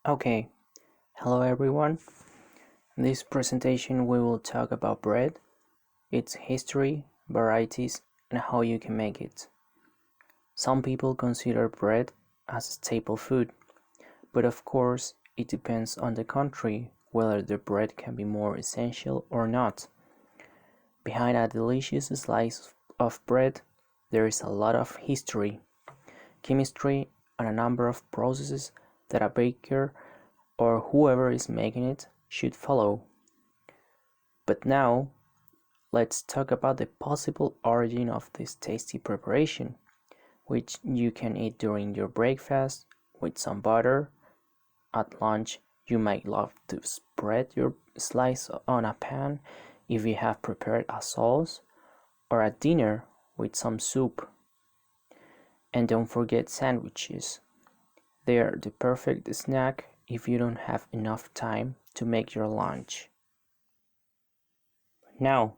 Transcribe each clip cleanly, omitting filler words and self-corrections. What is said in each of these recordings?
Okay, hello everyone. In this presentation we will talk about bread, its history, varieties, and how you can make it. Some people consider bread as a staple food, but of course it depends on the country whether the bread can be more essential or not. Behind a delicious slice of bread there is a lot of history, chemistry, and a number of processes that a baker or whoever is making it should follow. But now, let's talk about the possible origin of this tasty preparation, which you can eat during your breakfast with some butter. At lunch, you might love to spread your slice on a pan if you have prepared a sauce, or at dinner with some soup. And don't forget sandwiches. They are the perfect snack if you don't have enough time to make your lunch. Now,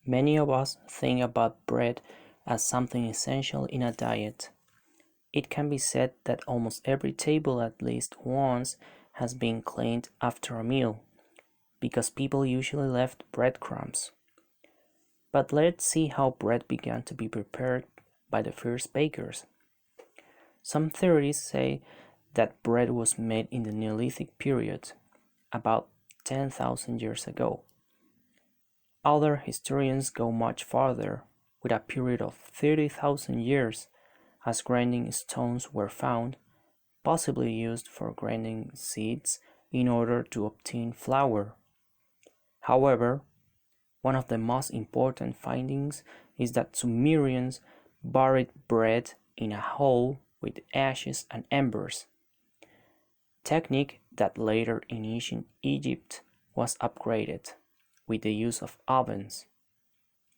many of us think about bread as something essential in a diet. It can be said that almost every table at least once has been cleaned after a meal, because people usually left breadcrumbs. But let's see how bread began to be prepared by the first bakers. Some theories say that bread was made in the Neolithic period, about 10,000 years ago. Other historians go much farther, with a period of 30,000 years, as grinding stones were found, possibly used for grinding seeds in order to obtain flour. However, one of the most important findings is that Sumerians buried bread in a hole with ashes and embers, technique that later in ancient Egypt was upgraded with the use of ovens.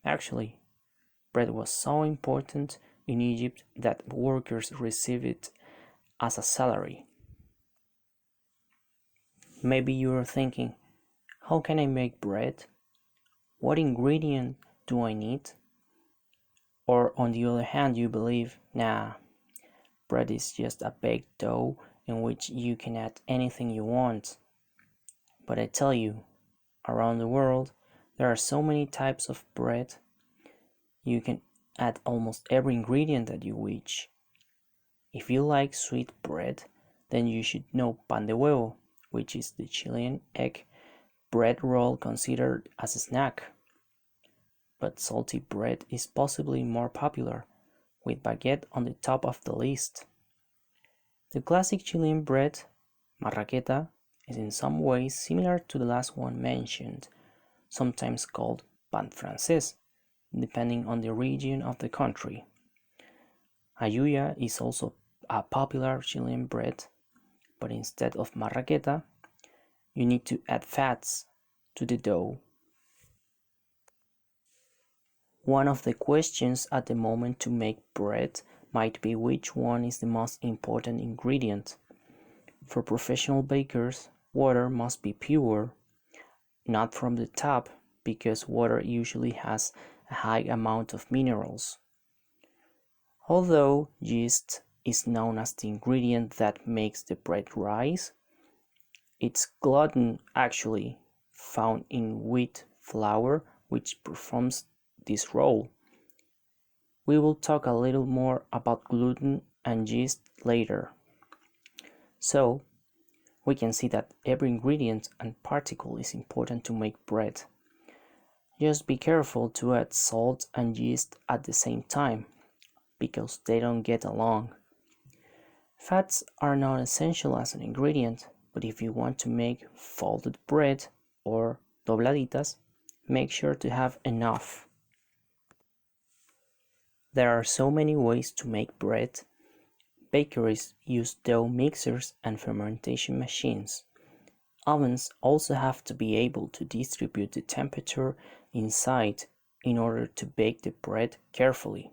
Actually, bread was so important in Egypt that workers received it as a salary. Maybe you're thinking, how can I make bread? What ingredient do I need? Or on the other hand, you believe, nah, bread is just a baked dough in which you can add anything you want. But I tell you, around the world, there are so many types of bread. You can add almost every ingredient that you wish. If you like sweet bread, then you should know pan de huevo, which is the Chilean egg bread roll considered as a snack. But salty bread is possibly more popular, with baguette on the top of the list. The classic Chilean bread, marraqueta, is in some ways similar to the last one mentioned, sometimes called pan francés, depending on the region of the country. Ayuya is also a popular Chilean bread, but instead of marraqueta, you need to add fats to the dough. One of the questions at the moment to make bread might be which one is the most important ingredient. For professional bakers, water must be pure, not from the tap, because water usually has a high amount of minerals. Although yeast is known as the ingredient that makes the bread rise, it's gluten actually found in wheat flour which performs this role. We will talk a little more about gluten and yeast later. So, we can see that every ingredient and particle is important to make bread. Just be careful to add salt and yeast at the same time, because they don't get along. Fats are not essential as an ingredient, but if you want to make folded bread or dobladitas, make sure to have enough. There are so many ways to make bread. Bakeries use dough mixers and fermentation machines. Ovens also have to be able to distribute the temperature inside in order to bake the bread carefully.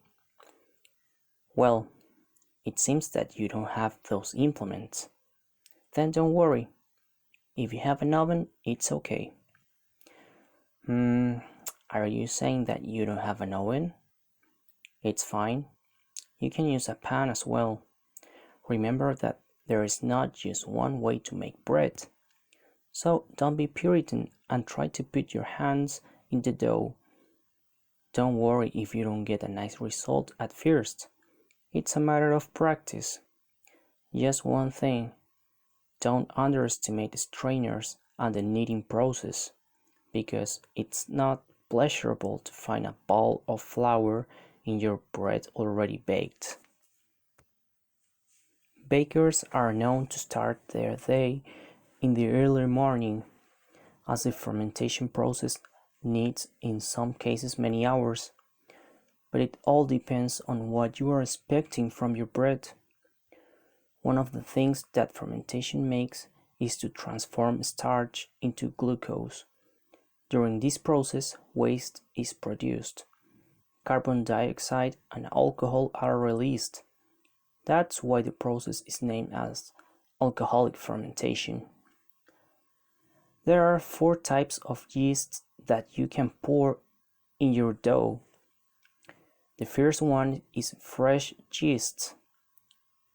Well, it seems that you don't have those implements. Then don't worry. If you have an oven, it's okay. Are you saying that you don't have an oven? It's fine. You can use a pan as well. Remember that there is not just one way to make bread. So don't be Puritan and try to put your hands in the dough. Don't worry if you don't get a nice result at first. It's a matter of practice. Just one thing, don't underestimate the strainers and the kneading process, because it's not pleasurable to find a ball of flour in your bread already baked. Bakers are known to start their day in the early morning, as the fermentation process needs in some cases many hours, but it all depends on what you are expecting from your bread. One of the things that fermentation makes is to transform starch into glucose. During this process, waste is produced. Carbon dioxide and alcohol are released. That's why the process is named as alcoholic fermentation. There are 4 types of yeast that you can pour in your dough. The first one is fresh yeast.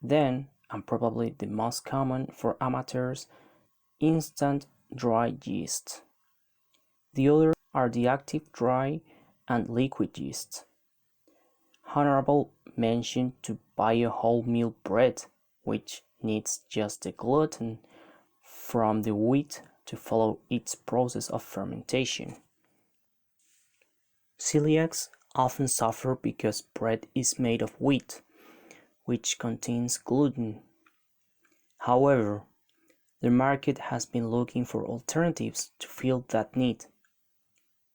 Then, and probably the most common for amateurs, instant dry yeast. The others are the active dry and liquid yeast. Honorable mention to buy a wholemeal bread, which needs just the gluten from the wheat to follow its process of fermentation. Celiacs often suffer because bread is made of wheat, which contains gluten. However, the market has been looking for alternatives to fill that need.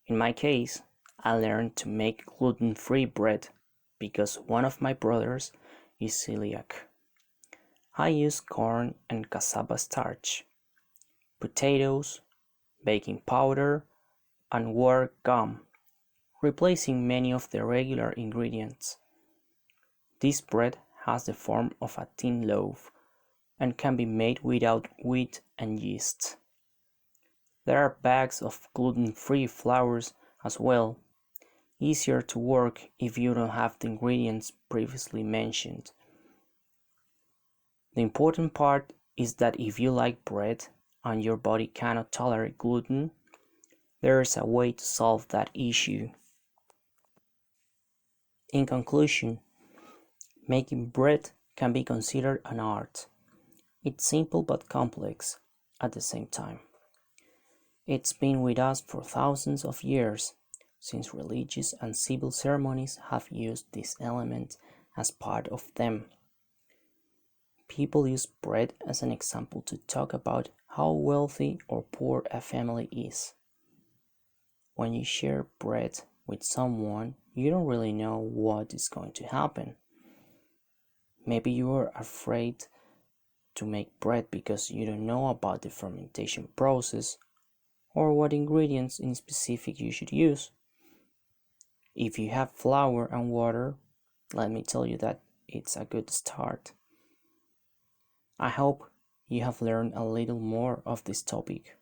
In my case, I learned to make gluten-free bread because one of my brothers is celiac. I use corn and cassava starch, potatoes, baking powder, and water gum, replacing many of the regular ingredients. This bread has the form of a thin loaf and can be made without wheat and yeast. There are bags of gluten-free flours as well, easier to work if you don't have the ingredients previously mentioned. The important part is that if you like bread and your body cannot tolerate gluten, there is a way to solve that issue. In conclusion, making bread can be considered an art. It's simple but complex at the same time. It's been with us for thousands of years, since religious and civil ceremonies have used this element as part of them. People use bread as an example to talk about how wealthy or poor a family is. When you share bread with someone, you don't really know what is going to happen. Maybe you are afraid to make bread because you don't know about the fermentation process or what ingredients in specific you should use. If you have flour and water, let me tell you that it's a good start. I hope you have learned a little more of this topic,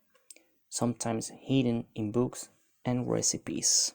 sometimes hidden in books and recipes.